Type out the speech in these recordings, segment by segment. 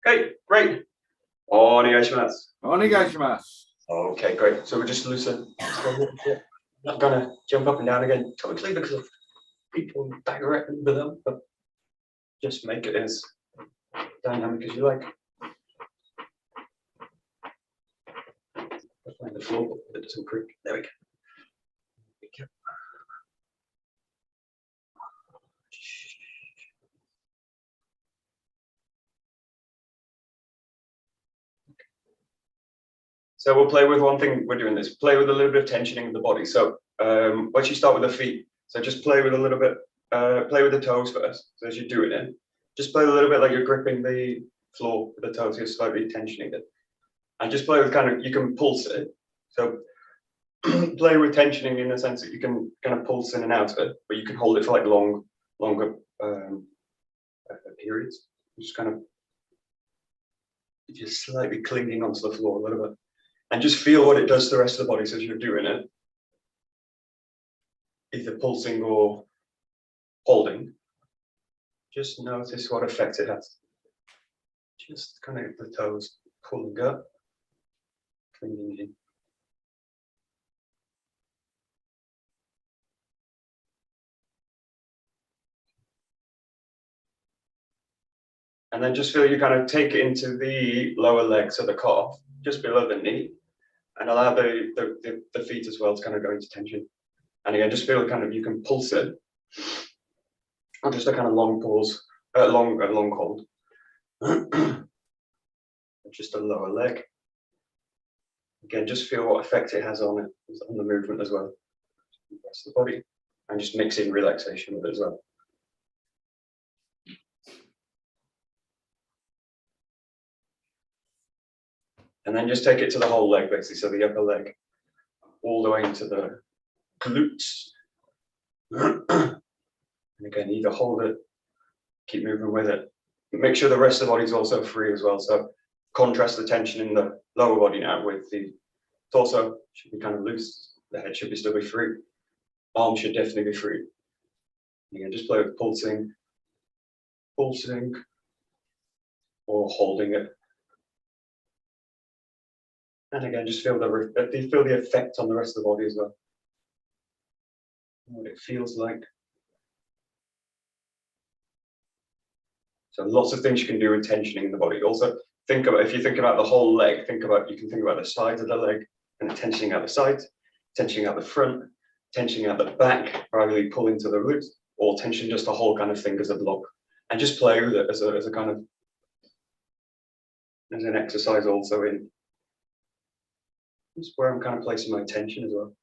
Okay, great. Onegaishimasu. Onegaishimasu. Okay, great. So we're just loosen. Not gonna jump up and down again totally because of people directly below, but just make it as dynamic as you like. Find the floor that it doesn't creak. There we go. So we'll play with one thing. We're doing this. Play with a little bit of tensioning of the body. So once you start with the feet, so just play with a little bit. Play with the toes first. So as you're doing it, just play a little bit like you're gripping the floor with the toes. You're slightly tensioning it, and just play with kind of. You can pulse it. So play with tensioning in the sense that you can kind of pulse in and out of it, but you can hold it for like longer periods. Just kind of just slightly clinging onto the floor a little bit. And just feel what it does to the rest of the body so as you're doing it. Either pulsing or holding. Just notice what effect it has. Just kind of the toes pulling up, clinging in. And then just feel you kind of take it into the lower legs of the calf, just below the knee, and allow the feet as well to kind of go into tension. And again, just feel kind of you can pulse it, or just a kind of long pause, long hold. Just a lower leg. Again, just feel what effect it has on the movement as well. The rest of the body, and just mix in relaxation with it as well. And then just take it to the whole leg, basically, so the upper leg, all the way into the glutes. And again, either hold it, keep moving with it. Make sure the rest of the body is also free as well. So contrast the tension in the lower body now with the torso should be kind of loose. The head should still be free. Arms should definitely be free. Again, just play with pulsing, or holding it. And again, just feel the effect on the rest of the body as well. What it feels like. So lots of things you can do with tensioning in the body. Also, think about, if you think about the whole leg, you can think about the sides of the leg and tensioning out the sides, tensioning out the front, tensioning out the back, rather pull into the glutes, or tension just the whole kind of thing as a block. And just play with it as a kind of, as an exercise also in. That's where I'm kind of placing my attention as well.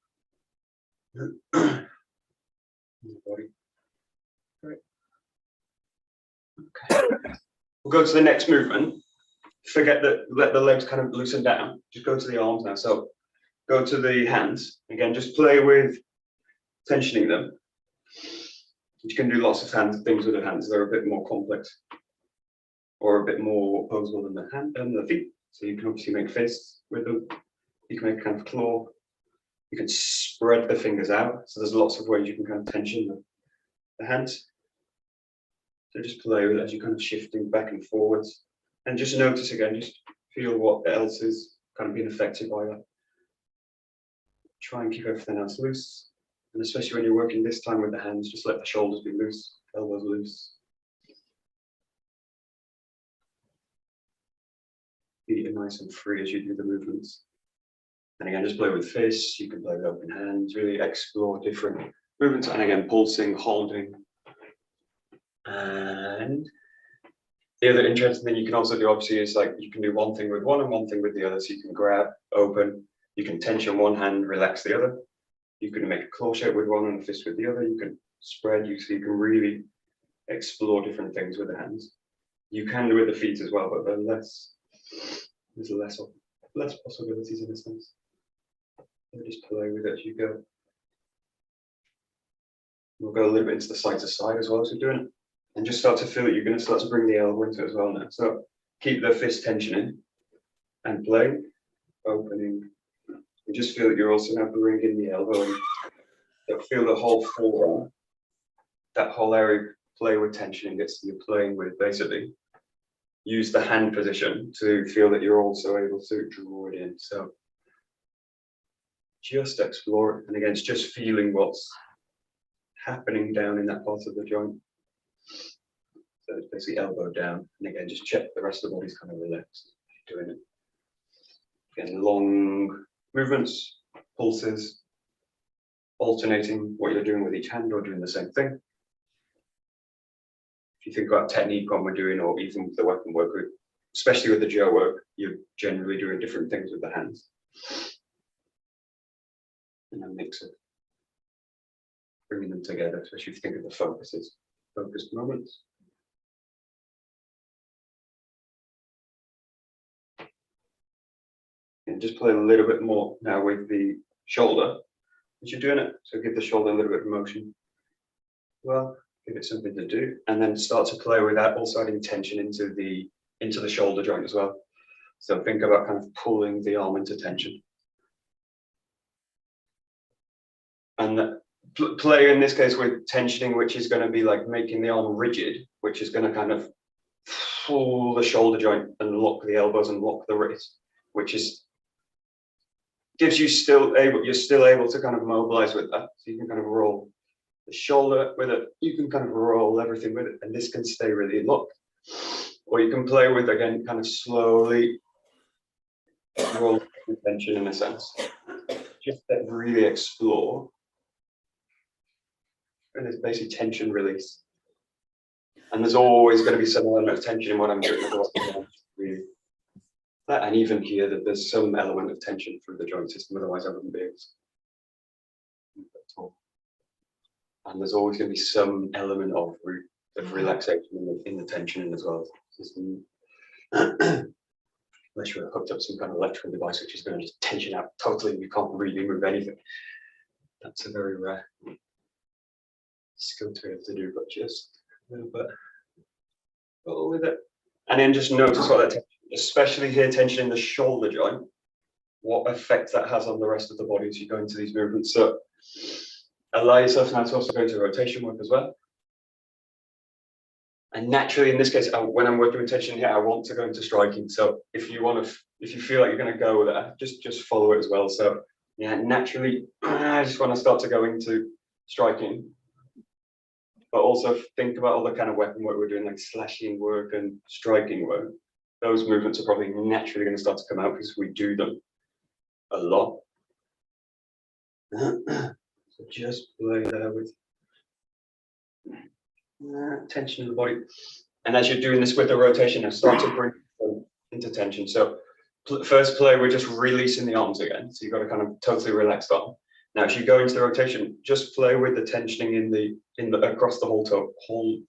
Body. Great. Okay. We'll go to the next movement. Forget that, let the legs kind of loosen down. Just go to the arms now. So go to the hands. Again, just play with tensioning them. You can do lots of things with the hands. They're a bit more complex or a bit more opposable than the feet. So you can obviously make fists with them. You can make a kind of claw. You can spread the fingers out. So there's lots of ways you can kind of tension the hands. So just play with it as you're kind of shifting back and forwards. And just notice again, just feel what else is kind of being affected by that. Try and keep everything else loose. And especially when you're working this time with the hands, just let the shoulders be loose, elbows loose. Feet are nice and free as you do the movements. And again, just play with fists, you can play with open hands, really explore different movements. And again, pulsing, holding. And the other interesting thing you can also do, obviously, is like you can do one thing with one and one thing with the other. So you can grab, open, you can tension one hand, relax the other. You can make a claw shape with one and a fist with the other. You can spread, so you can really explore different things with the hands. You can do with the feet as well, but there's less possibilities in a sense. So just play with it as you go. We'll go a little bit into the side to side as well as we're doing it. And just start to feel that you're going to start to bring the elbow into it as well now. So keep the fist tensioning and play, opening, And just feel that you're also now bringing the elbow in. Feel the whole forearm, that whole area, play with tension and gets you're playing with basically. Use the hand position to feel that you're also able to draw it in. So just explore it. And again, it's just feeling what's happening down in that part of the joint. So it's basically elbow down. And again, just check the rest of the body's kind of relaxed. Doing it. Again, long movements, pulses, alternating what you're doing with each hand or doing the same thing. If you think about technique when we're doing, or even the weapon work, especially with the Joe work, you're generally doing different things with the hands. And a mix of bringing them together, especially if you think of the focused moments. And just play a little bit more now with the shoulder as you're doing it. So give the shoulder a little bit of motion. Well, give it something to do, and then start to play with that, also adding tension into the shoulder joint as well. So think about kind of pulling the arm into tension. And play in this case with tensioning, which is going to be like making the arm rigid, which is going to kind of pull the shoulder joint and lock the elbows and lock the wrist, which is gives you you're still able to kind of mobilize with that. So you can kind of roll the shoulder with it, you can kind of roll everything with it, and this can stay really locked. Or you can play with, again, kind of slowly roll the tension in a sense. Just really explore. And it's basically tension release. And there's always going to be some element of tension in what I'm doing. Really. And even here, that there's some element of tension through the joint system, otherwise I wouldn't be able to. And there's always going to be some element of relaxation in the tension as well. Unless you're hooked up some kind of electrical device which is going to just tension out totally and you can't really move anything. That's a very rare skill to be able to do, but just a little bit go with it. And then just notice what that tension, especially here, tension in the shoulder joint, what effect that has on the rest of the body as you go into these movements. So allow yourself now to also go into rotation work as well. And naturally, in this case, when I'm working with tension here, I want to go into striking. So if you feel like you're going to go there, just follow it as well. So yeah, naturally, I just want to start to go into striking, but also think about all the kind of weapon work we're doing, like slashing work and striking work. Those movements are probably naturally going to start to come out because we do them a lot. So just play there with tension in the body. And as you're doing this with the rotation, now start to bring them into tension. So first play, we're just releasing the arms again. So you've got to kind of totally relax the arm. Now, as you go into the rotation, just play with the tensioning across the whole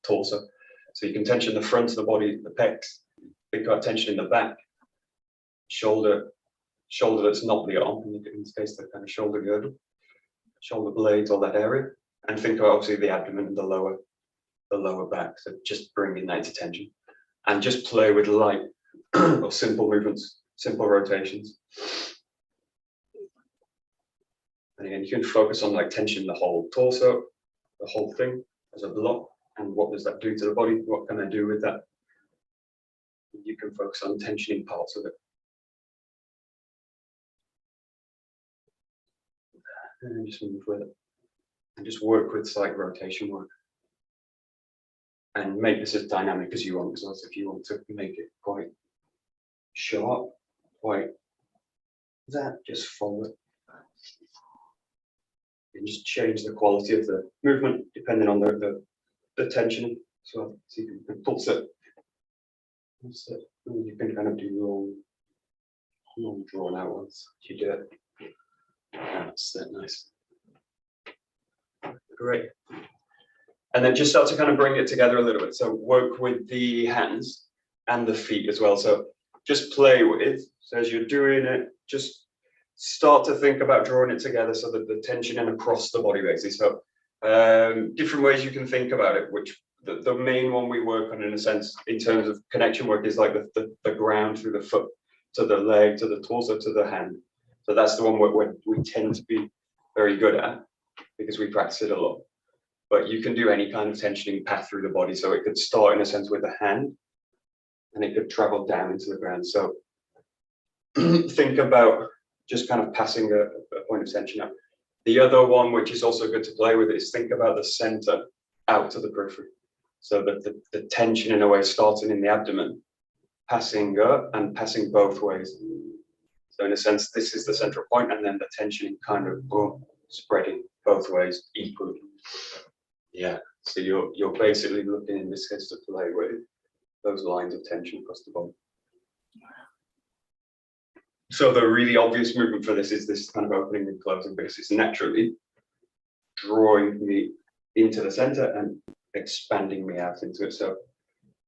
torso. So you can tension the front of the body, the pecs. Think about tension in the back, shoulder that's not the arm, in this case, the kind of shoulder girdle, shoulder blades, all that area. And think about obviously the abdomen and the lower back. So just bringing that to tension. And just play with light or simple movements, simple rotations. And again, you can focus on like tension the whole torso, the whole thing as a block. And what does that do to the body? What can I do with that? You can focus on tensioning parts of it. And then just move with it. And just work with slight rotation work. And make this as dynamic as you want, because also if you want to make it quite sharp, quite that, just follow it. And just change the quality of the movement depending on the tension as well. So you can pulse it. And you can kind of do long drawn out ones. You do it. That's that nice. Great. And then just start to kind of bring it together a little bit. So work with the hands and the feet as well. So just play with. So as you're doing it, just start to think about drawing it together so that the tension and across the body basically. So different ways you can think about it, which the main one we work on in a sense in terms of connection work is like the ground through the foot to the leg to the torso to the hand. So that's the one where we tend to be very good at because we practice it a lot. But you can do any kind of tensioning path through the body. So it could start in a sense with the hand and it could travel down into the ground. So think about just kind of passing a point of tension out. The other one, which is also good to play with, is think about the center out to the periphery. So that the tension in a way starting in the abdomen, passing up and passing both ways. So in a sense, this is the central point, and then the tension kind of boom, spreading both ways equally. Yeah. So you're basically looking in this case to play with those lines of tension across the body. So the really obvious movement for this is this kind of opening and closing, because it's naturally drawing me into the center and expanding me out into it. So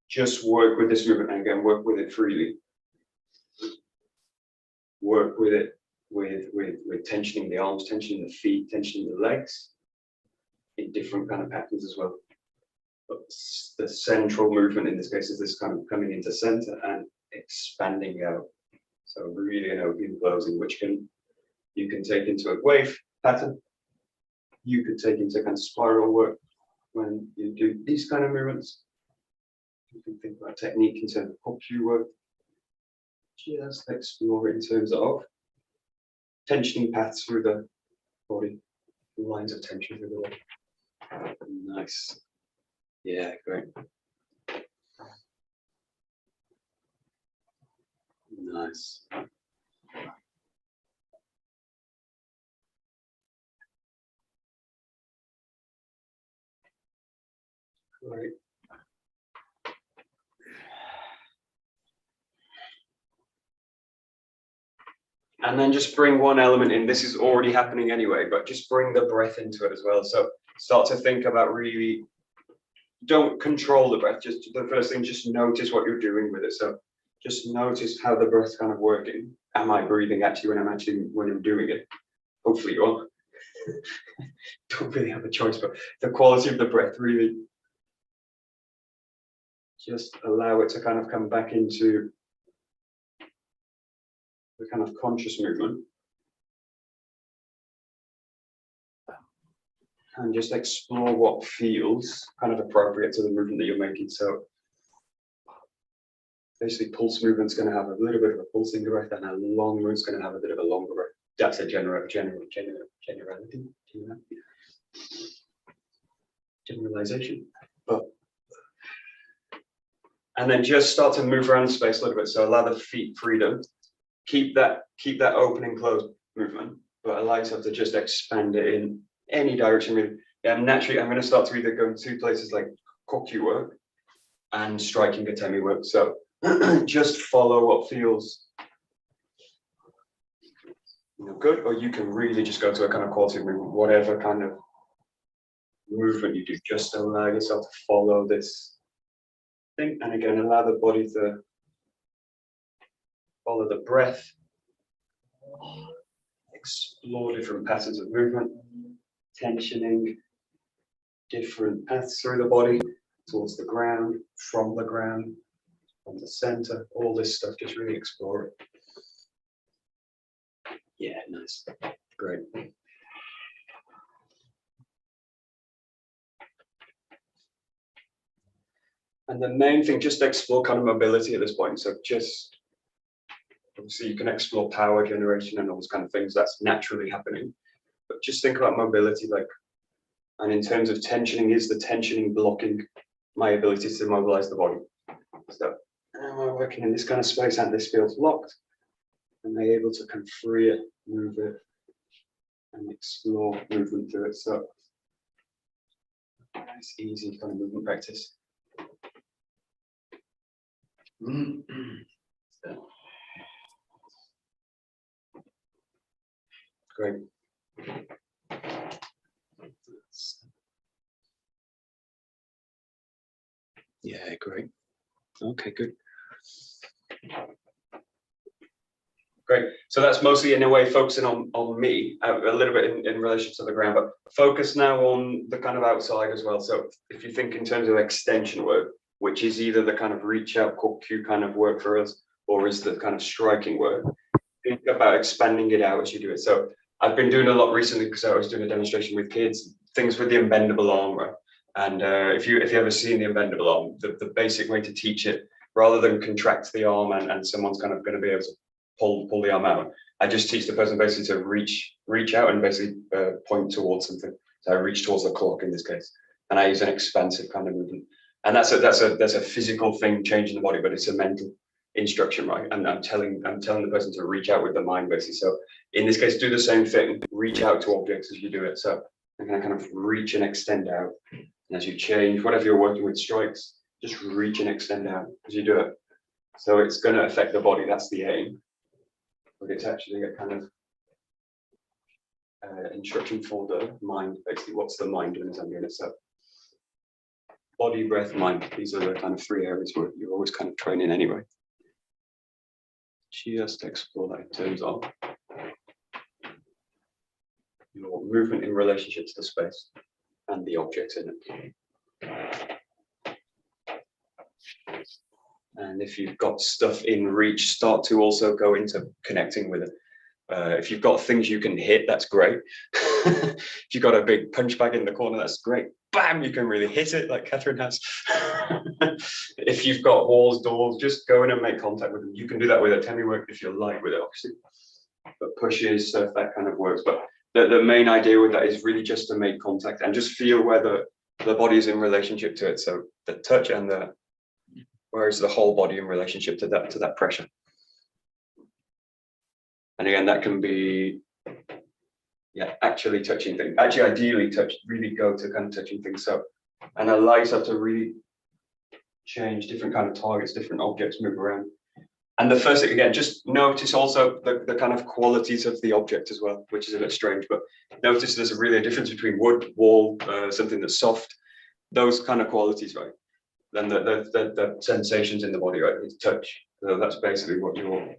just work with this movement, and again, work with it freely. Work with it with tensioning the arms, tensioning the feet, tensioning the legs in different kind of patterns as well. But the central movement in this case is this kind of coming into center and expanding out. So really an opening and closing, which you can take into a wave pattern. You could take into kind of spiral work when you do these kind of movements. You can think about technique in terms of 𝘱𝘢𝘢𝘵 work. Just explore it in terms of tensioning paths through the body, lines of tension through the body. Nice. Yeah, great. Nice. Great. And then just bring one element in. This is already happening anyway, but just bring the breath into it as well. So start to think about really, don't control the breath. Just the first thing, just notice what you're doing with it. So just notice how the breath's kind of working. Am I breathing actually when I'm doing it? Hopefully you are. Don't really have a choice, but the quality of the breath, really just allow it to kind of come back into the kind of conscious movement, and just explore what feels kind of appropriate to the movement that you're making. So basically pulse movement's going to have a little bit of a pulsing breath, and a long movement's going to have a bit of a longer breath. That's a generalization. But and then just start to move around the space a little bit. So allow the feet freedom. Keep that open and close movement, but allow yourself to just expand it in any direction. Really. Yeah, naturally, I'm going to start to either go in two places like 𝘱𝘢𝘢𝘓 work and striking gatemi work. So just follow what feels good, or you can really just go to a kind of quality movement, whatever kind of movement you do. Just allow yourself to follow this thing, and again, allow the body to follow the breath, explore different patterns of movement, tensioning different paths through the body, towards the ground, from the center, all this stuff, just really explore it. Yeah, nice, great. And the main thing, just explore kind of mobility at this point. So just, obviously you can explore power generation and all those kind of things, that's naturally happening. But just think about mobility, like, and in terms of tensioning, is the tensioning blocking my ability to mobilize the body? So, am I working in this kind of space and this feels locked? Am I able to kind of free it, move it, and explore movement through it? So, nice, easy kind of movement practice. So. Great. Yeah, great. Okay, good. Great. So that's mostly in a way focusing on me, a little bit in relation to the ground, but focus now on the kind of outside as well. So if you think in terms of extension work, which is either the kind of reach out 𝘱𝘢𝘢 kind of work for us, or is the kind of striking work, think about expanding it out as you do it. So I've been doing a lot recently because I was doing a demonstration with kids, things with the embendable arm, right? And if you ever seen the embendable arm, the basic way to teach it, rather than contract the arm and someone's kind of going to be able to pull the arm out, I just teach the person basically to reach out and basically point towards something. So I reach towards the clock in this case, and I use an expansive kind of movement. And that's a physical thing, changing the body, but it's a mental instruction, right? And I'm telling the person to reach out with the mind basically. So in this case, do the same thing, reach out to objects as you do it. So I'm going to kind of reach and extend out. And as you change, whatever you're working with strikes, just reach and extend out as you do it. So it's going to affect the body, that's the aim. But it's actually a kind of instruction for the mind, basically. What's the mind doing as I'm doing it? So body, breath, mind. These are the kind of three areas where you're always kind of training anyway. Just explore that in terms of your movement in relationship to the space and the objects in it. And if you've got stuff in reach, start to also go into connecting with it. If you've got things you can hit, that's great. If you've got a big punch bag in the corner, that's great. Bam, you can really hit it like Catherine has. If you've got walls, doors, just go in and make contact with them. You can do that with a temi work if you're light with it, obviously. But pushes, so if that kind of works. But the main idea with that is really just to make contact and just feel where the body is in relationship to it. So the touch and where is the whole body in relationship to that pressure. And again, that can be, yeah, actually touching things. Actually, ideally, really go to kind of touching things. So, and allow yourself to really change different kind of targets, different objects, move around. And the first thing, again, just notice also the kind of qualities of the object as well, which is a bit strange, but notice there's really a difference between wood, wall, something that's soft, those kind of qualities, right? Then the sensations in the body, right? It's touch. So that's basically what you're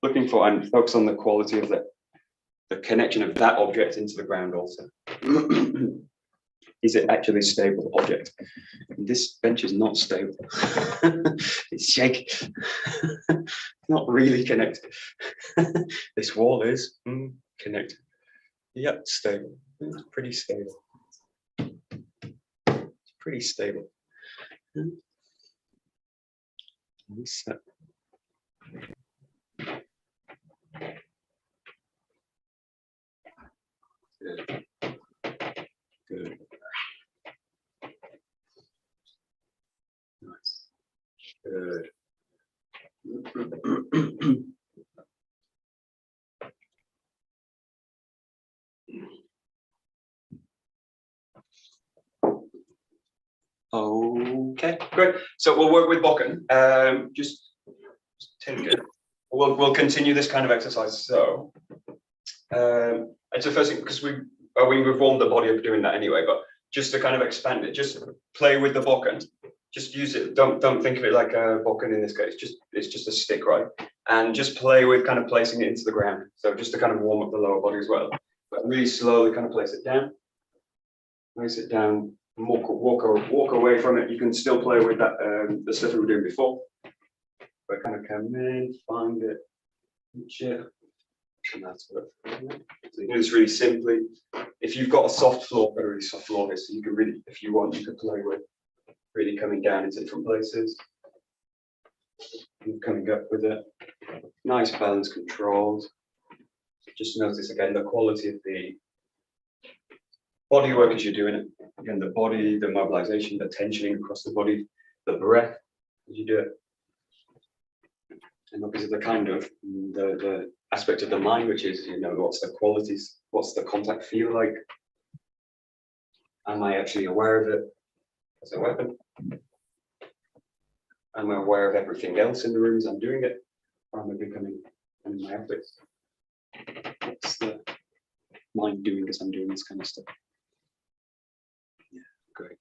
looking for, and focus on the quality of the connection of that object into the ground also. Is it actually a stable object? This bench is not stable. It's shaky. Not really connected. This wall is connected. Yep, stable. It's pretty stable. It's pretty stable. Reset. Good. Good. Nice. Good. Okay, great. So we'll work with Bokken. Just take it. We'll continue this kind of exercise. So it's the first thing, because we've warmed the body up doing that anyway, but just to kind of expand it, just play with the Bokken. Just use it. Don't think of it like a Bokken in this case. It's just a stick, right? And just play with kind of placing it into the ground. So just to kind of warm up the lower body as well. But really slowly kind of place it down. Place it down. Walk away from it. You can still play with that the stuff we were doing before. But kind of come in, find it, reach it, and that's what. So you do this really simply. If you've got a soft floor, a really soft floor, so you can really, if you want, you could play with really coming down into different places and coming up with it. Nice balance, controlled. Just notice again the quality of the body work as you're doing it. Again, the body, the mobilization, the tensioning across the body, the breath as you do it. And obviously the kind of the aspect of the mind, which is, what's the qualities, what's the contact feel like? Am I actually aware of it as a weapon? Am I aware of everything else in the room as I'm doing it? Or am I becoming in my efforts? What's the mind doing as I'm doing this kind of stuff? Yeah, great.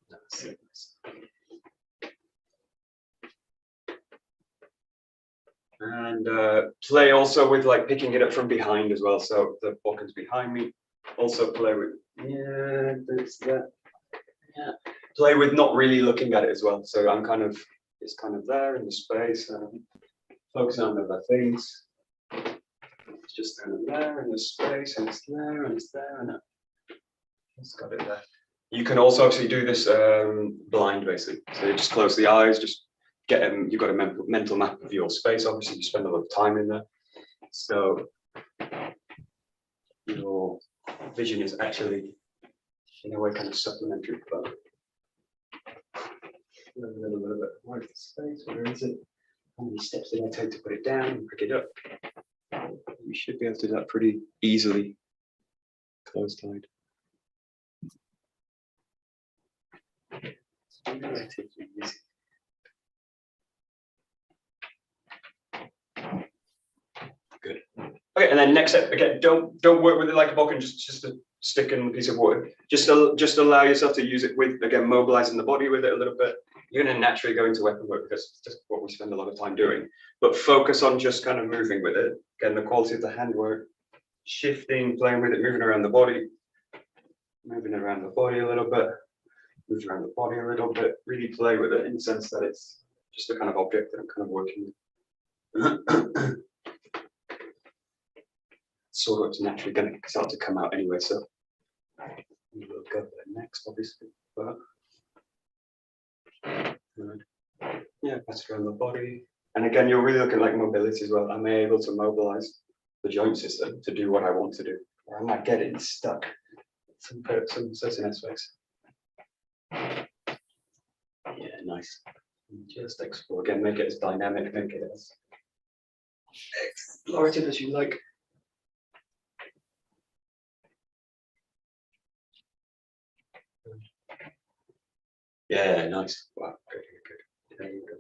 That's it. And play also with like picking it up from behind as well. So the Bokken's behind me. Also play with, yeah, there's that. Yeah. Play with not really looking at it as well. So it's kind of there in the space. Focus on other things. It's just kind of there in the space, and it's there, and it's there, and it's got it there. You can also actually do this blind, basically. So you just close the eyes, just get you've got a mental map of your space. Obviously, you spend a lot of time in there. So your vision is actually, in a way, kind of supplementary. But a little bit. Where is the space? Where is it? How many steps did I take to put it down and pick it up? You should be able to do that pretty easily. Closed-eyed. Relatively easy. Good. Okay, and then next step, again, don't work with it like a bokken, just a stick and a piece of wood. Just allow yourself to use it with, again, mobilizing the body with it a little bit. You're going to naturally go into weapon work because it's just what we spend a lot of time doing. But focus on just kind of moving with it. Again, the quality of the handwork, shifting, playing with it, moving around the body, a little bit, move around the body a little bit, really play with it in the sense that it's just the kind of object that I'm kind of working with. Sort of it's naturally going to start to come out anyway, so we'll go there next, obviously. But good. Yeah, pass around the body. And again, you're really looking at like mobility as well. Am I able to mobilize the joint system to do what I want to do? Or am I getting stuck in some certain aspects? Yeah, nice. Just explore again, make it as dynamic, make it as explorative as you like. Yeah, nice. Wow, good. Yeah, good.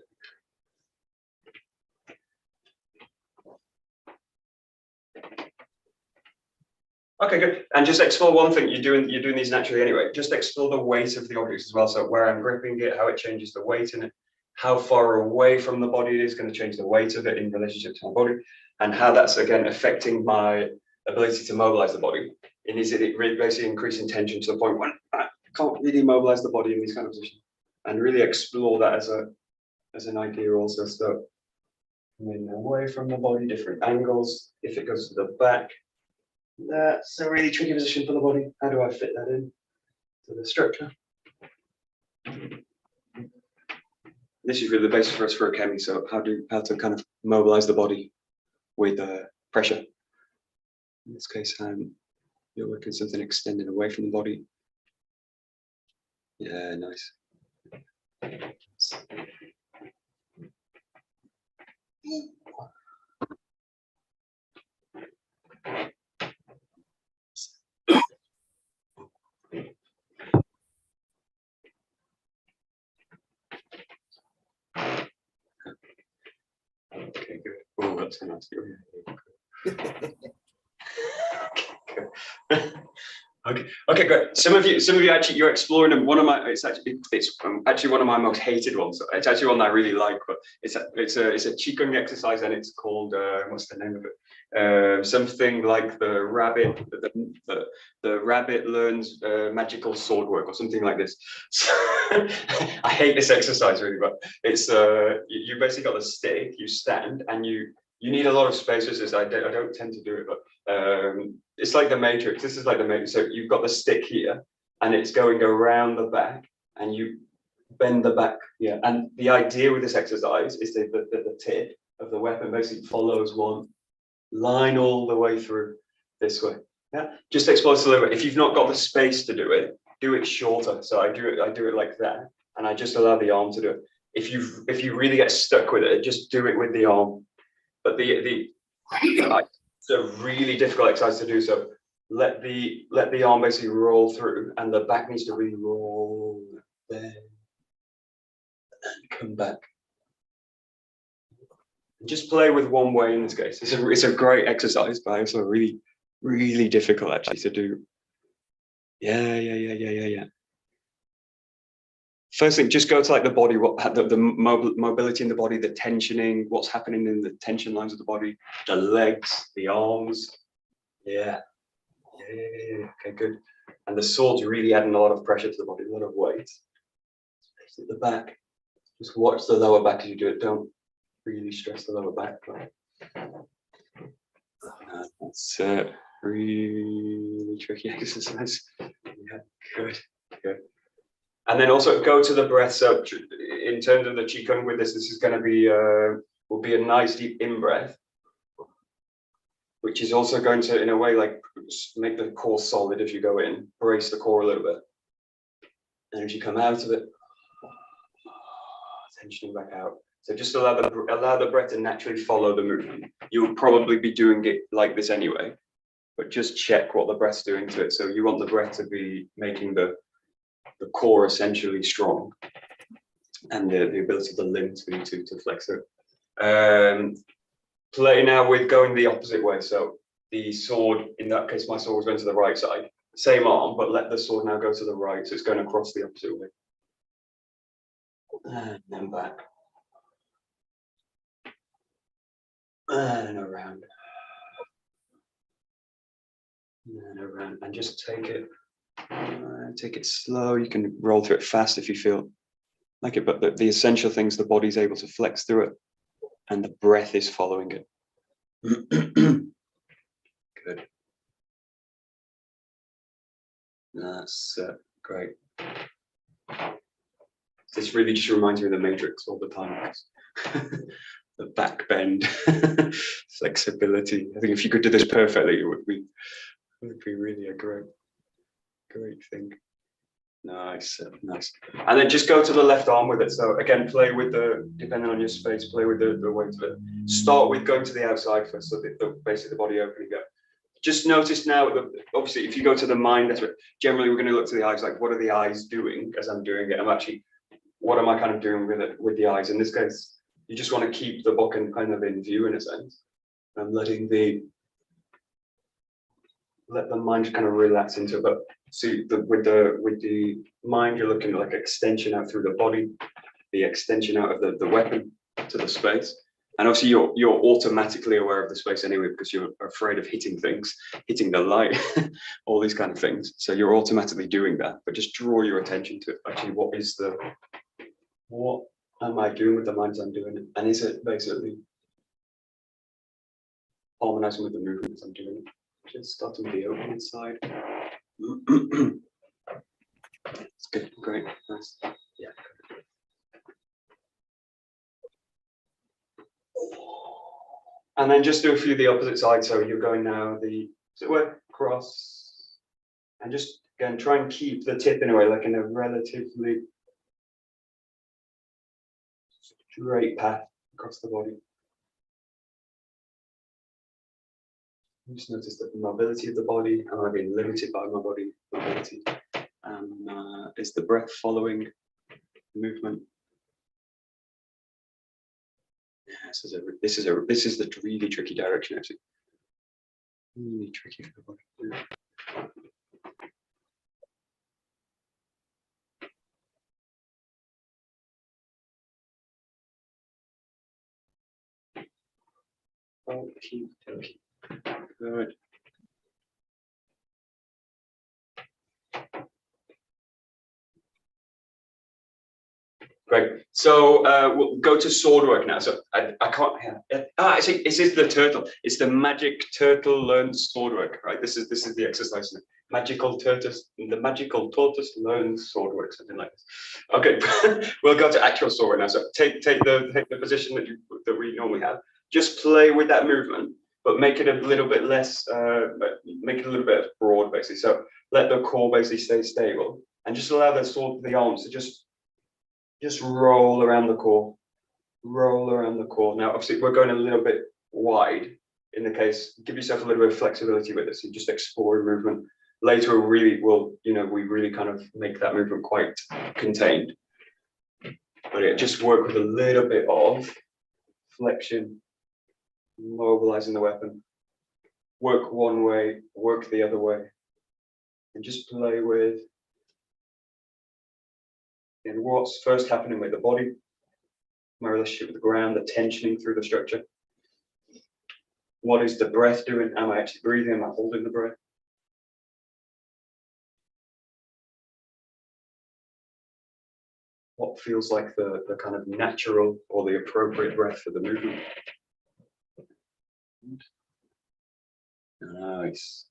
Okay, good. And just explore one thing. You're doing these naturally anyway. Just explore the weight of the objects as well. So where I'm gripping it, how it changes the weight in it, how far away from the body it is going to change the weight of it in relationship to my body, and how that's again affecting my ability to mobilize the body. And is it really basically increasing tension to the point when I can't really mobilize the body in these kind of positions? And really explore that as an idea also. So coming away from the body, different angles. If it goes to the back, that's a really tricky position for the body. How do I fit that in to the structure? This is really the basis for us for a 𝘭𝘵𝘢. So how to kind of mobilize the body with pressure. In this case, you're working something extending away from the body. Yeah, nice. Okay, good. Oh, that's a nice. Okay, great. Some of you actually, you're exploring them. It's actually one of my most hated ones. It's actually one that I really like, but it's a qigong exercise, and it's called what's the name of it? Something like the rabbit learns magical sword work or something like this. I hate this exercise really, but it's you basically got the stick, you stand, and you need a lot of space for this. I don't tend to do it, but it's like the Matrix. This is like the Matrix. So you've got the stick here, and it's going around the back, and you bend the back here. And the idea with this exercise is that the tip of the weapon basically follows one line all the way through this way. Yeah, just explore this a little bit. If you've not got the space to do it shorter. So I do it like that, and I just allow the arm to do it. If you really get stuck with it, just do it with the arm. But it's a really difficult exercise to do. So let the arm basically roll through, and the back needs to really roll there and come back. And just play with one way in this case. It's a great exercise, but also really, really difficult actually to do. Yeah. First thing, just go to like the body, the mobility in the body, the tensioning, what's happening in the tension lines of the body, the legs, the arms. Yeah. Okay, good. And the sword's really adding a lot of pressure to the body, a lot of weight. At the back, just watch the lower back as you do it. Don't really stress the lower back. That's really tricky exercise. Yeah, good, good. And then also go to the breath. So in terms of the Qigong with this is going to be will be a nice deep in breath, which is also going to, in a way, like make the core solid as you go in, brace the core a little bit. And as you come out of it, tensioning back out. So just allow the breath to naturally follow the movement. You'll probably be doing it like this anyway, but just check what the breath's doing to it. So you want the breath to be making the core essentially strong, and the ability of the limb to flex it. Play now with going the opposite way. So the sword, in that case, my sword was going to the right side. Same arm, but let the sword now go to the right. So it's going across the opposite way. And then back. And around. And around. And just take it slow. You can roll through it fast if you feel like it, but the essential things, the body's able to flex through it, and the breath is following it. Good. That's great. This really just reminds me of the Matrix all the time. The back bend, flexibility. I think if you could do this perfectly, it would be really a great thing. Nice, nice. And then just go to the left arm with it. So again, play with depending on your space, play with the weight of it. Start with going to the outside first, so basically the body opening up. Just notice now, obviously, if you go to the mind, that's what, generally we're going to look to the eyes, like what are the eyes doing as I'm doing it? What am I kind of doing with it, with the eyes? In this case, you just want to keep the bokken kind of in view in a sense, and let the mind kind of relax into it. But see, with the mind, you're looking at like extension out through the body, the extension out of the weapon to the space. And obviously you're automatically aware of the space anyway, because you're afraid of hitting things, hitting the light, all these kind of things. So you're automatically doing that, but just draw your attention to it. Actually, what am I doing with the mind as I'm doing it? And is it basically harmonizing with the movement as I'm doing it? Just starting with the opening side. It's good, great, nice. Yeah. And then just do a few of the opposite side. So you're going now cross, and just again try and keep the tip in a way, like in a relatively straight path across the body. Just notice that the mobility of the body. Am I being limited by my body mobility? Is the breath following the movement? Yeah, this is the really tricky direction, actually. Really tricky for the body. Yeah. Okay. Good. Great. So we'll go to sword work now. So I can't. I see. This is the turtle. It's the magic turtle learned sword work, right? This is the exercise. Magical tortoise. The magical tortoise learns sword work. Something like this. Okay. We'll go to actual sword work now. So take the position that we normally have. Just play with that movement, but make it a little bit less. Make it a little bit broad, basically. So let the core basically stay stable, and just allow the arms to just roll around the core. Roll around the core. Now, obviously, we're going a little bit wide. In the case, give yourself a little bit of flexibility with this. You just explore movement. Later, we really kind of make that movement quite contained. But yeah, just work with a little bit of flexion, mobilizing the weapon. Work one way, work the other way, and just play with. And what's first happening with the body, my relationship with the ground, the tensioning through the structure. What is the breath doing? Am I actually breathing? Am I holding the breath? what feels like the kind of natural or the appropriate breath for the movement. Nice.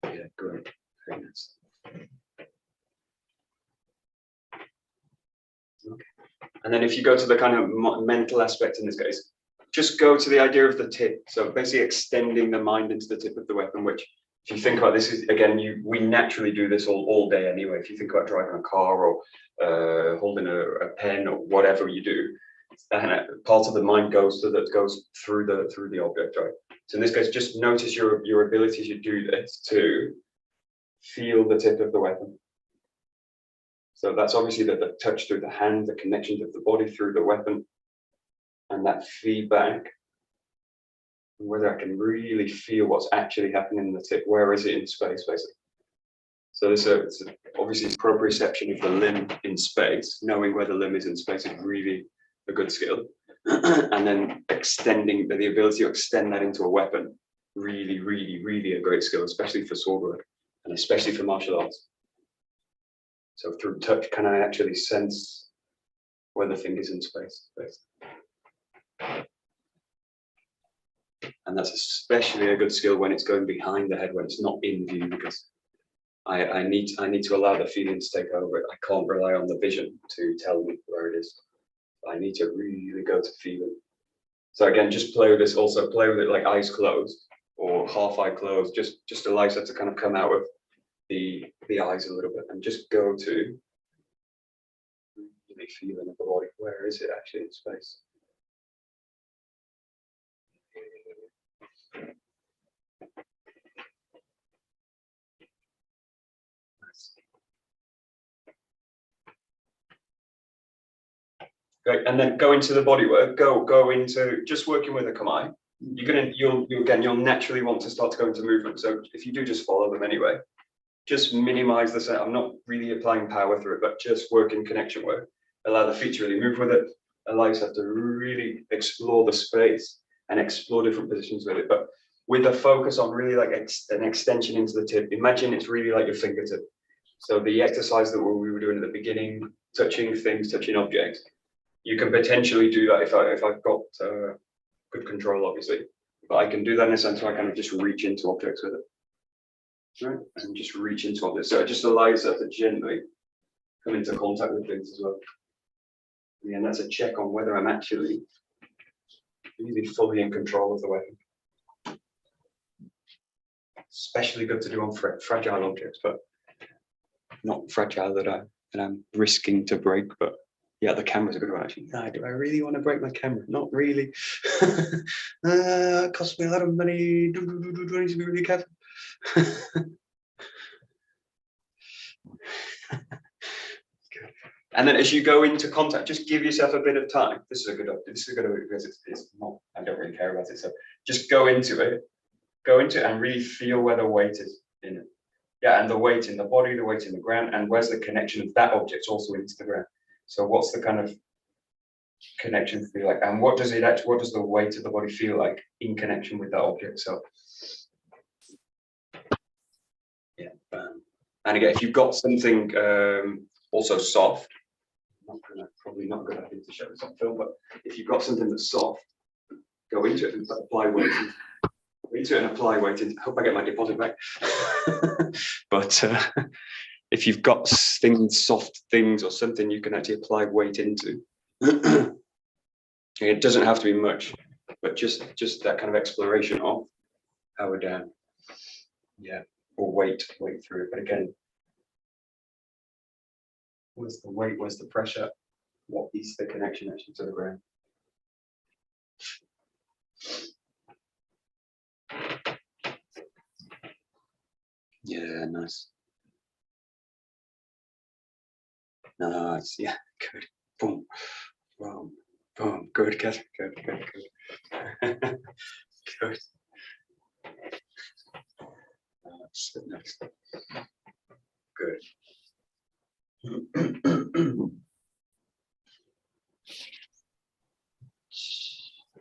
Yeah, great. Very nice. Okay. And then if you go to the kind of mental aspect in this case, just go to the idea of the tip. So basically extending the mind into the tip of the weapon, which if you think about this is, again, we naturally do this all day anyway. If you think about driving a car or holding a pen or whatever you do, part of the mind goes through the object, right? So in this case, just notice your ability to do this, to feel the tip of the weapon. So that's obviously the touch through the hand, the connections of the body through the weapon, and that feedback, whether I can really feel what's actually happening in the tip. Where is it in space, basically? So it's obviously proprioception of the limb in space. Knowing where the limb is in space is really a good skill. And then extending the ability to extend that into a weapon, really, really, really a great skill, especially for sword work and especially for martial arts. So through touch, can I actually sense where the thing is in space? And that's especially a good skill when it's going behind the head, when it's not in view, because I need to allow the feeling to take over it. I can't rely on the vision to tell me where it is. I need to really go to feeling. So again, just play with this. Also play with it like eyes closed or half eye closed. Just allows it to kind of come out of the eyes a little bit and just go to really feeling of the body. Where is it actually in space? Great, and then go into the body work. Go into just working with a kamae. You'll naturally want to start to go into movement. So if you do, just follow them anyway. Just minimize the set. I'm not really applying power through it, but just work in connection work. Allow the feet to really move with it. Allow yourself to really explore the space and explore different positions with it. But with a focus on really like an extension into the tip. Imagine it's really like your fingertip. So the exercise that we were doing at the beginning, touching things, touching objects. You can potentially do that if I've got good control, obviously. But I can do that in a sense where I kind of just reach into objects with it. Right? And just reach into objects. So it just allows us to gently come into contact with things as well. And that's a check on whether I'm actually really fully in control of the weapon. Especially good to do on fragile objects, but not fragile that I'm risking to break, but yeah, the camera's a good one actually. No, do I really want to break my camera? Not really. It costs me a lot of money. Do I need to be really careful? And then as you go into contact, just give yourself a bit of time. This is a good because it's not, I don't really care about it. So just go into it and really feel where the weight is in it. Yeah, and the weight in the body, the weight in the ground, and where's the connection of that object also into the ground. So what's the kind of connection feel like, and what does the weight of the body feel like in connection with that object? So yeah, and again, if you've got something also soft, probably not a good idea to show this on film, but if you've got something that's soft, go into it and apply weight into it and apply weight into. I hope I get my deposit back. But if you've got soft things or something you can actually apply weight into, it doesn't have to be much, but just that kind of exploration of how we're down, yeah, or weight through it. But again, where's the weight? Where's the pressure? What is the connection actually to the ground? Yeah, nice. Nice, yeah, good. Boom, boom, boom. Good, good. Good. Nice. Good.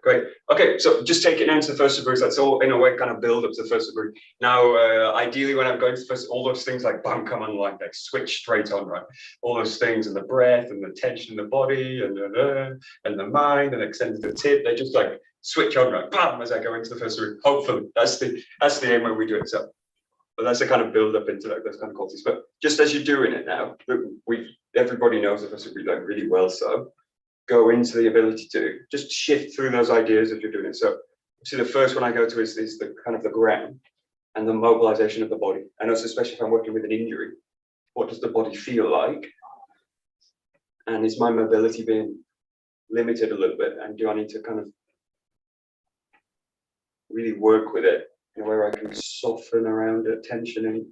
Great. Okay, so just take it down to the first breath. That's all in a way kind of build up to the first breath. Now, ideally, when I'm going to first, all those things like bam, come on, like switch straight on, right? All those things and the breath and the tension in the body and the mind and extend to the tip. They just like switch on, right? Bam, as I go into the first breath. Hopefully, that's the aim when we do it. So, but that's a kind of build up into like those kind of qualities. But just as you're doing it now, everybody knows the first breath like really well. So go into the ability to just shift through those ideas if you're doing it. So the first one I go to is the kind of the ground and the mobilization of the body. And also, especially if I'm working with an injury, what does the body feel like? And is my mobility being limited a little bit? And do I need to kind of really work with it in a way where I can soften around it, tensioning?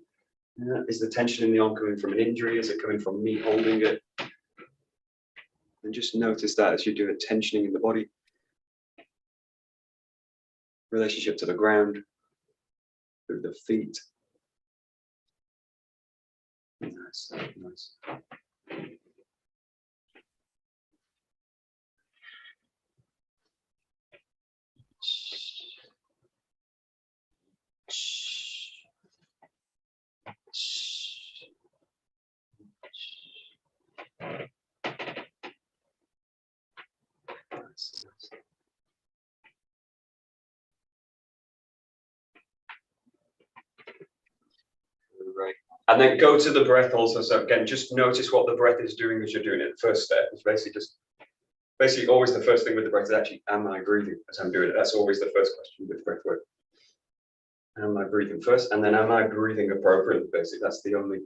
Is the tension in the arm coming from an injury? Is it coming from me holding it? And just notice that as you do it, tensioning in the body, relationship to the ground, through the feet. Nice, nice. Right. And then go to the breath also. So again, just notice what the breath is doing as you're doing it. The first step is basically always the first thing with the breath is actually, am I breathing as I'm doing it? That's always the first question with breath work. Am I breathing first? And then am I breathing appropriately? Basically, that's the only.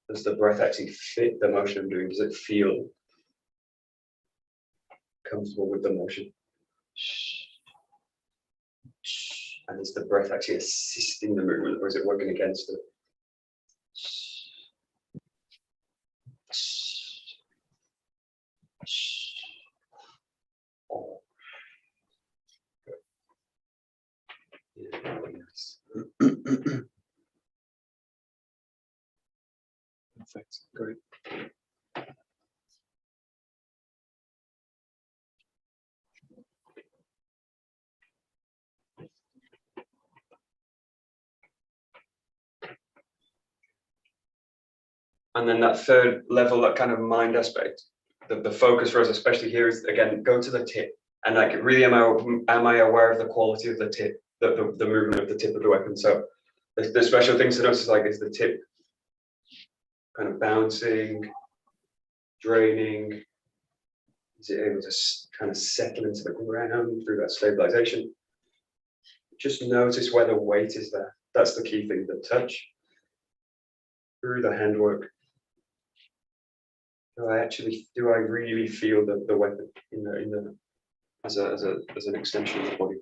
Does the breath actually fit the motion I'm doing? Does it feel comfortable with the motion? And is the breath actually assisting the movement, or is it working against it? Oh. Yeah, really nice. Perfect. Great. And then that third level, that kind of mind aspect, the focus for us, especially here, is again, go to the tip. And like, really, am I aware of the quality of the tip, the movement of the tip of the weapon? So the special things to notice, like, is the tip kind of bouncing, draining? Is it able to kind of settle into the ground through that stabilization? Just notice where the weight is there. That's the key thing, the touch through the handwork. Do I really feel the weapon as an extension of the body?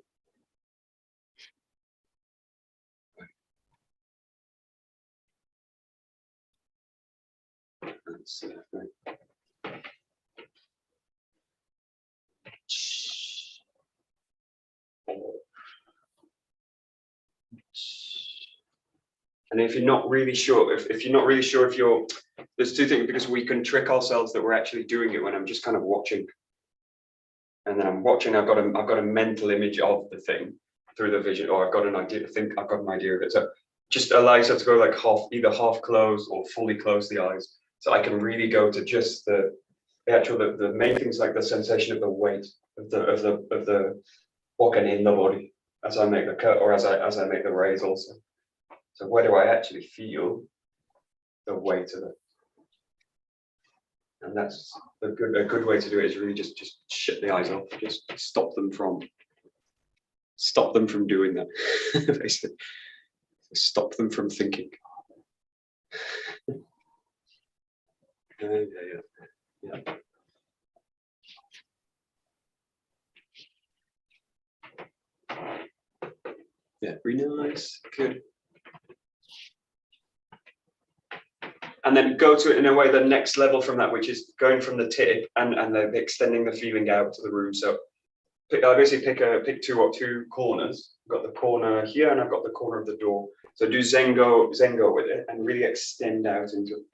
That's right. And if you're not really sure, there's two things, because we can trick ourselves that we're actually doing it when I'm just kind of watching. And then I'm watching, I've got a mental image of the thing through the vision, or I've got an idea, I've got an idea of it. So just allow yourself to go like either half closed or fully close the eyes. So I can really go to just the main things, like the sensation of the weight of the bokken in the body as I make the cut, or as I make the raise also. So where do I actually feel the weight of it? And that's a good way to do it, is really just shut the eyes off, just stop them from doing that. Basically, stop them from thinking. Yeah. Yeah, really nice, good. And then go to it in a way, the next level from that, which is going from the tip and extending the feeling out to the room. So I basically pick two corners. I've got the corner here and I've got the corner of the door. So do Zengo with it and really extend out into it.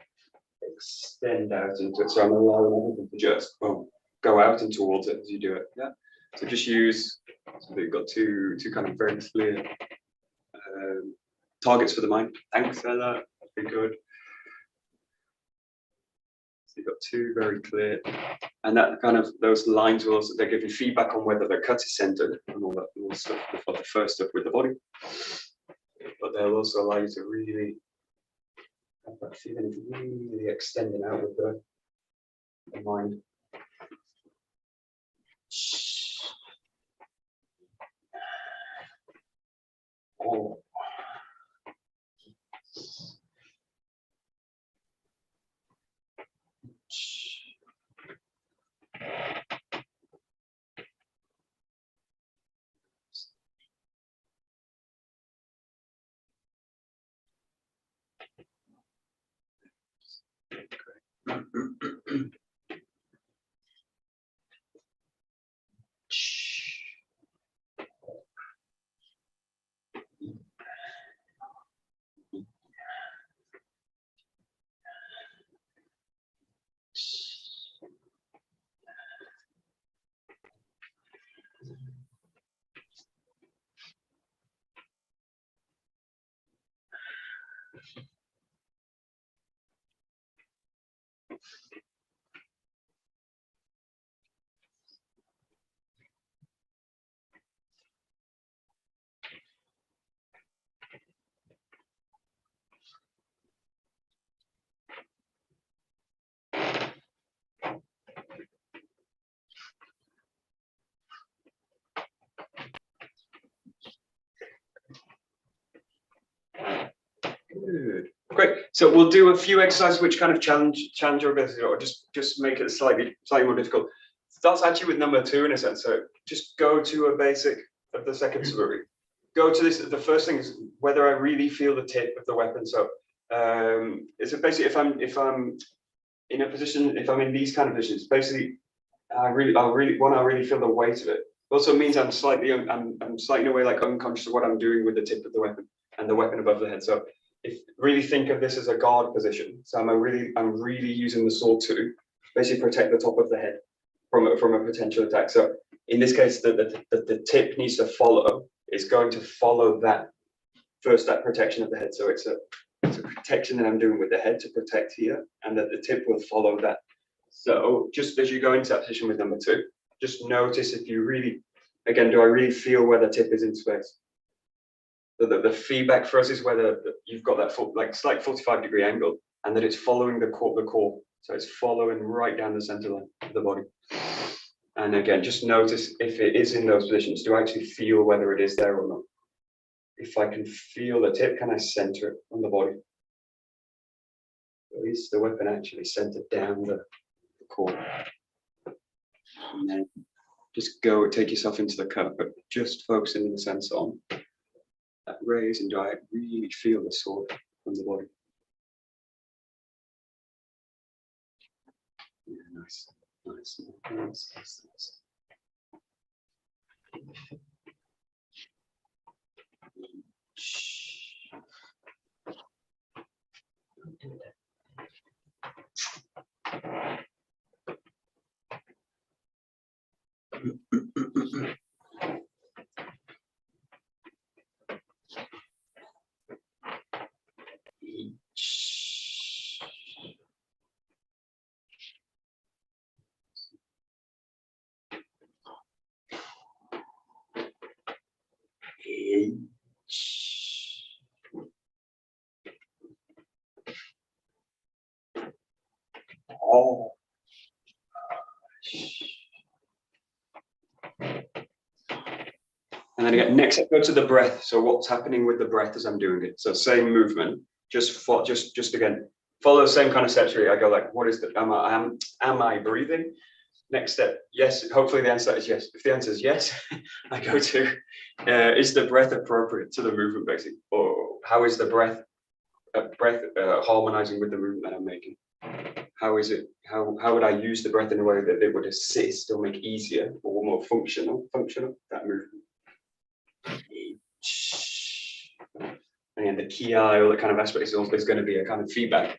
So I'm allowing everything to just boom, go out and towards it as you do it. Yeah. So just use. So you've got two kind of very clear targets for the mind. Thanks, Ella. That'd be good. So you've got two very clear, and that kind of those lines will also they give you feedback on whether the cut is centered and all that all stuff before the first stuff with the body. But they'll also allow you to really have that feeling of really extending out with the mind. Oh. Good. Great. So we'll do a few exercises which kind of challenge your ability, or just make it slightly more difficult. That's actually with number 2 in a sense. So just go to a basic of the second tzuburi. Go to this. The first thing is whether I really feel the tip of the weapon. So it's basically if I'm in a position, if I'm in these kind of positions, basically I really feel the weight of it. It also means I'm slightly in a way like unconscious of what I'm doing with the tip of the weapon and the weapon above the head. So really think of this as a guard position. So I'm really using the sword to basically protect the top of the head from a potential attack. So in this case, the tip needs to follow. It's going to follow that protection of the head. So it's a protection that I'm doing with the head to protect here, and that the tip will follow that. So just as you go into that position with number 2, just notice if you really, again, do I really feel where the tip is in space? The feedback for us is whether you've got that slight 45-degree angle, and that it's following the core. So it's following right down the center line of the body. And again, just notice if it is in those positions, do I actually feel whether it is there or not? If I can feel the tip, can I center it on the body? Or is the weapon actually centered down the core? And then just take yourself into the cut, but just focusing in the sense on that raise, and do I really feel the sword on the body? Yeah, nice. Oh. And then again, next go to the breath. So what's happening with the breath as I'm doing it? So same movement, just again, follow the same kind of steps really. I go like, what is the, am I breathing? Next step, yes, hopefully the answer is yes. If the answer is yes, I go to, is the breath appropriate to the movement basically? Or how is the breath harmonizing with the movement that I'm making? How is it, how would I use the breath in a way that it would assist or make easier or more functional that movement? And the ki, all that kind of aspects is going to be a kind of feedback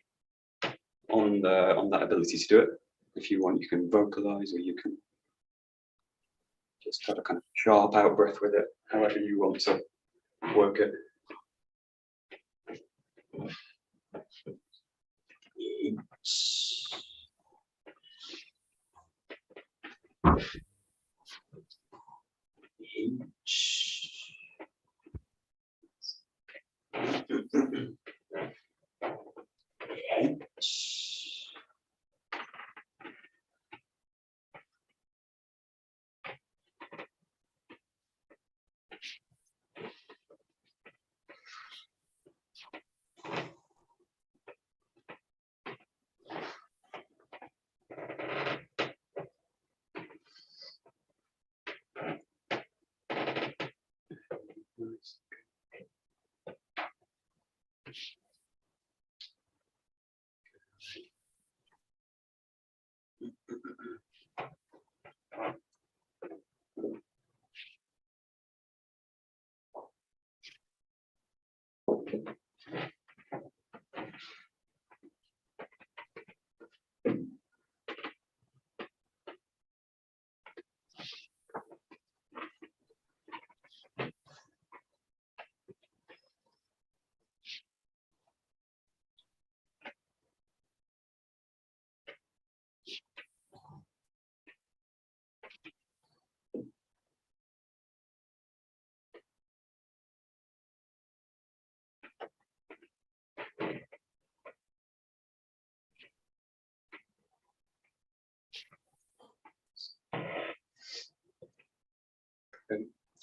on that ability to do it. If you want, you can vocalize, or you can just have a kind of sharp out breath with it, however you want to work it.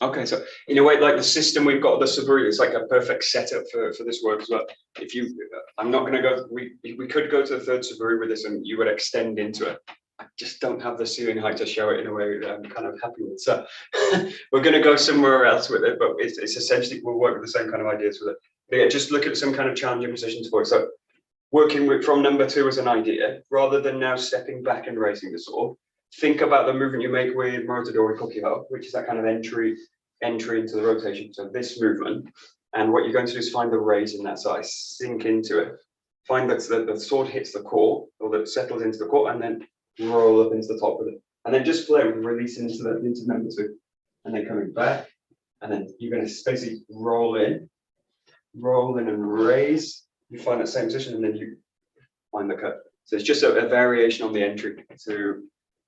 Okay, so in a way, like the system we've got, the 𝗧𝗪𝗞𝗜𝗏, is like a perfect setup for this work as well. If you, I'm not going to go, we could go to the third 𝗧𝗪𝗞𝗏 with this and you would extend into it. I just don't have the ceiling height to show it in a way that I'm kind of happy with. So we're going to go somewhere else with it, but it's essentially, we'll work with the same kind of ideas with it. But yeah, just look at some kind of challenging positions for it. So working with, from number 2 as an idea, rather than now stepping back and raising the sword, think about the movement you make with 𝘠𝘪𝘐𝗨𝗏𝗏 𝗏𝗏𝗏, which is that kind of entry into the rotation. So this movement, and what you're going to do is find the raise in that side, sink into it, find that the sword hits the core, or that it settles into the core, and then roll up into the top with it, and then just play with releasing into number 2, and then coming back, and then you're going to basically roll in and raise. You find that same position, and then you find the cut. So it's just a variation on the entry to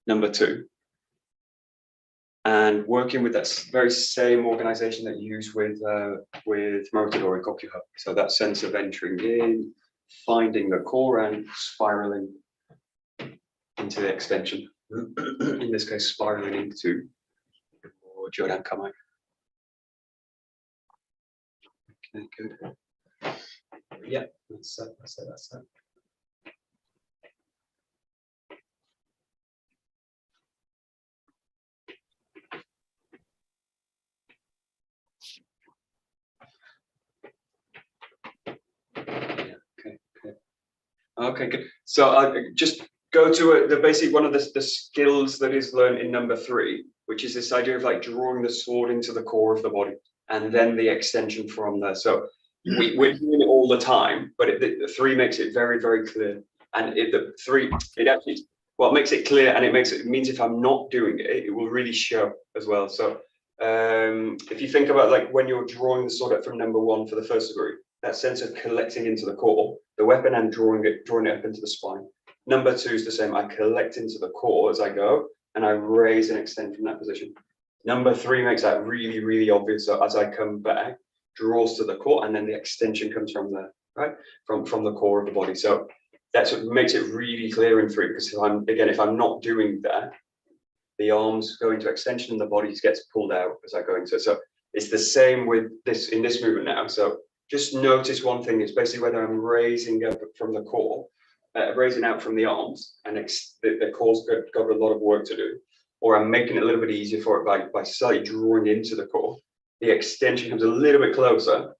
number 2, and working with that very same organization that you use with 𝘠𝘪𝘐𝗨𝗏𝗏 𝗏𝗏𝗏𝗏. So that sense of entering in, finding the core, and spiraling into the extension. In this case, spiraling into 𝘠𝘰𝘪𝘏𝗏𝗏. Okay, good. Yeah, that's that. Okay, good. So just go to the basic one of the skills that is learned in number 3, which is this idea of like drawing the sword into the core of the body, and then the extension from there. So we're doing it all the time, but the 3 makes it very, very clear. And the 3, it actually, well, it makes it clear, and it means if I'm not doing it, it will really show as well. So if you think about like when you're drawing the sword up from number 1 for the first 𝗧𝗪𝗏𝗏, that sense of collecting into the core, the weapon, and drawing it up into the spine. Number 2 is the same. I collect into the core as I go, and I raise and extend from that position. Number 3 makes that really, really obvious. So as I come back, draws to the core, and then the extension comes from there, right? From the core of the body. So that's what makes it really clear in 3, because if I'm not doing that, the arms go into extension and the body gets pulled out as I go into it. So it's the same with this in this movement now. So just notice one thing, is basically whether I'm raising up from the core, raising out from the arms, and the core's got a lot of work to do, or I'm making it a little bit easier for it by slightly drawing into the core. The extension comes a little bit closer,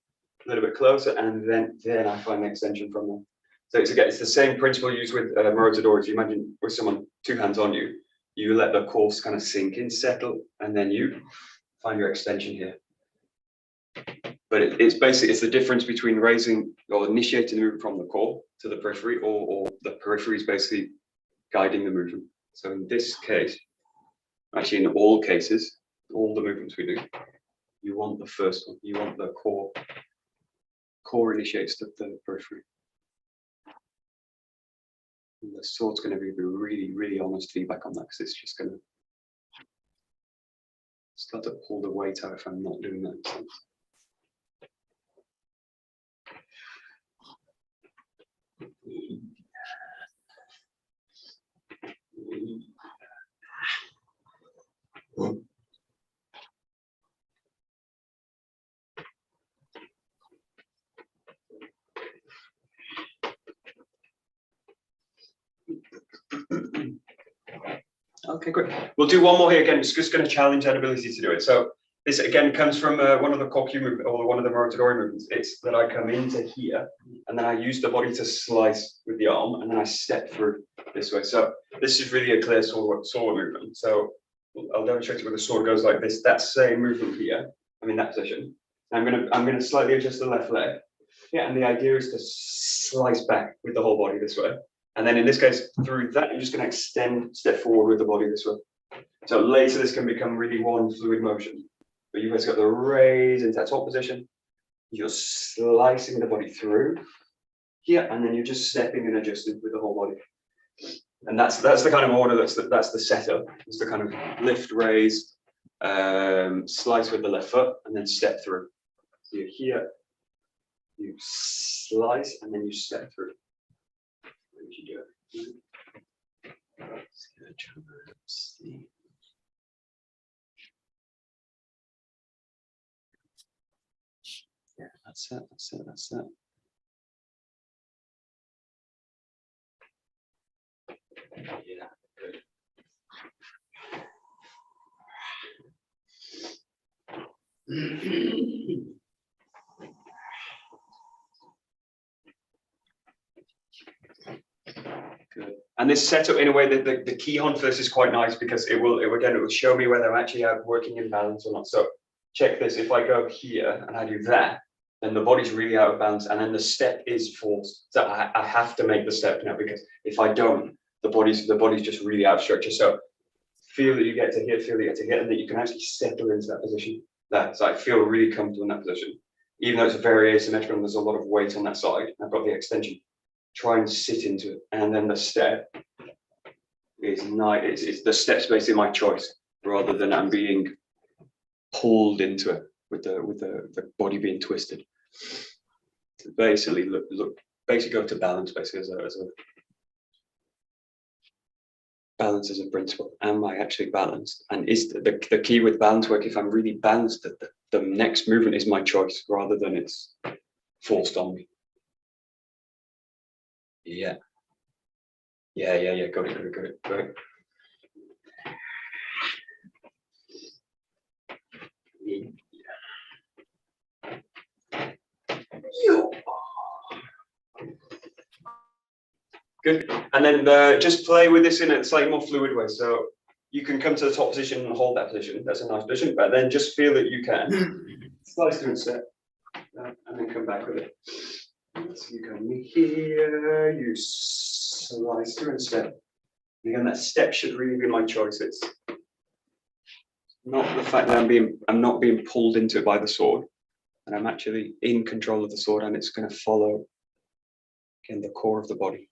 and then I find the extension from there. So it's the same principle used with 𝘠𝘪𝘐𝗏𝗏𝗏. If you imagine with someone 2 hands on you, you let the core kind of sink in, settle, and then you find your extension here. But it's the difference between raising or initiating the movement from the core to the periphery, or the periphery is basically guiding the movement. So in this case, actually in all cases, all the movements we do, you want the first one. You want the core. Core initiates the periphery. And the sword's going to be really, really honest feedback on that, because it's just going to start to pull the weight out if I'm not doing that. Okay, great. We'll do one more here again. It's just going to challenge that ability to do it. So this again comes from one of the kokyu movement, or one of the 𝘰𝘪𝘩𝘪𝘦 movements. It's that I come into here and then I use the body to slice with the arm, and then I step through this way. So this is really a clear sword movement. So I'll demonstrate it where the sword goes like this. That same movement here. I'm in that position. I'm gonna slightly adjust the left leg. Yeah, and the idea is to slice back with the whole body this way. And then in this case, through that, you're just going to step forward with the body this way. So later this can become really one fluid motion. But you've got the raise into that top position. You're slicing the body through here, and then you're just stepping and adjusting with the whole body. And that's the kind of order, that's the setup. It's the kind of lift, raise, slice with the left foot, and then step through. So you're here, you slice, and then you step through. You do it. Yeah, that's it. Yeah, good. Good. And this setup in a way that the 𝘰𝘰𝘀 first is quite nice, because it will show me whether I'm actually out working in balance or not. So check this. If I go here and I do that, then the body's really out of balance, and then the step is forced. So I have to make the step now, because if I don't, the body's just really out of structure. So feel that you get to here, and that you can actually settle into that position. So I feel really comfortable in that position, even though it's very asymmetrical and there's a lot of weight on that side. I've got the extension. Try and sit into it, and then the step is nice. It's the step's basically my choice, rather than I'm being pulled into it with the body being twisted. So basically, basically go to balance, basically as a balance as a principle. Am I actually balanced? And is the key with balance work? If I'm really balanced, that the next movement is my choice, rather than it's forced on me. Yeah. Got it. Great. Good. And then just play with this in a slightly more fluid way. So you can come to the top position and hold that position. That's a nice position. But then just feel that you can slice through and step, and then come back with it. So you come here, you slice through and step. Again, that step should really be my choice. It's not the fact that I'm not being pulled into it by the sword, and I'm actually in control of the sword, and it's going to follow, again, the core of the body.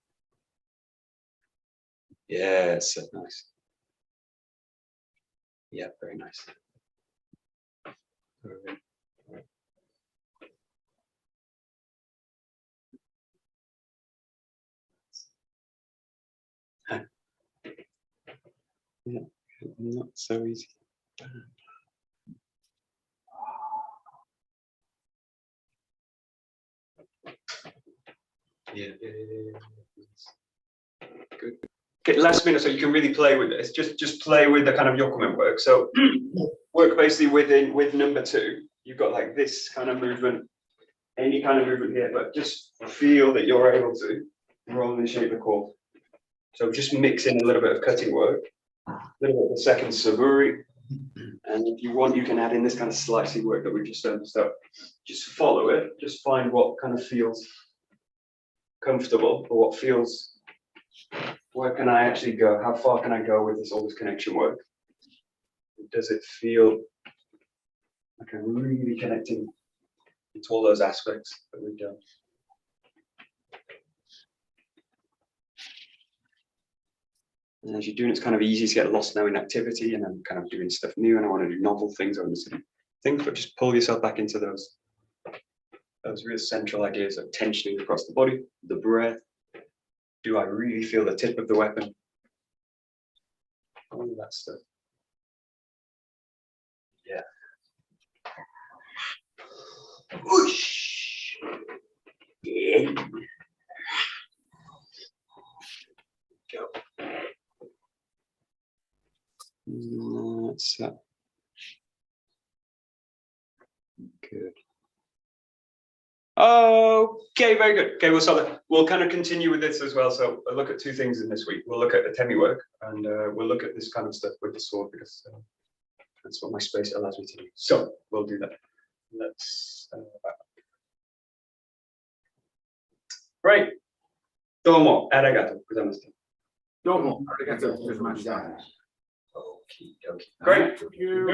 Yes, nice. Yeah, very nice. Yeah, not so easy. Yeah. Good. Okay, last minute, so you can really play with this. Just play with the kind of 𝘥𝘰𝘬𝑚 work. So work basically with number 2. You've got like this kind of movement, any kind of movement here, but just feel that you're able to roll and shape the core. So just mix in a little bit of cutting work, a little bit of the second saburi, and if you want, you can add in this kind of slicey work that we've just done. So just follow it, just find what kind of feels comfortable, or what feels where can I actually go? How far can I go with all this connection work? Does it feel like I'm really connecting to all those aspects that we've done? And as you're doing, it's kind of easy to get lost now in activity, and I'm kind of doing stuff new, and I want to do novel things. I want to do things, but just pull yourself back into those real central ideas of tensioning across the body, the breath. Do I really feel the tip of the weapon? All of that stuff. Yeah. Whoosh. Yeah. Go. That's that. Good. Okay, very good. Okay, we'll kind of continue with this as well. So I'll look at two things in this week. We'll look at the temi work, and we'll look at this kind of stuff with the sword, because that's what my space allows me to do. So we'll do that. Let's. Right. Domo arigato gozaimasu. Domo arigato gozaimasu. Okay. Great. Thank you.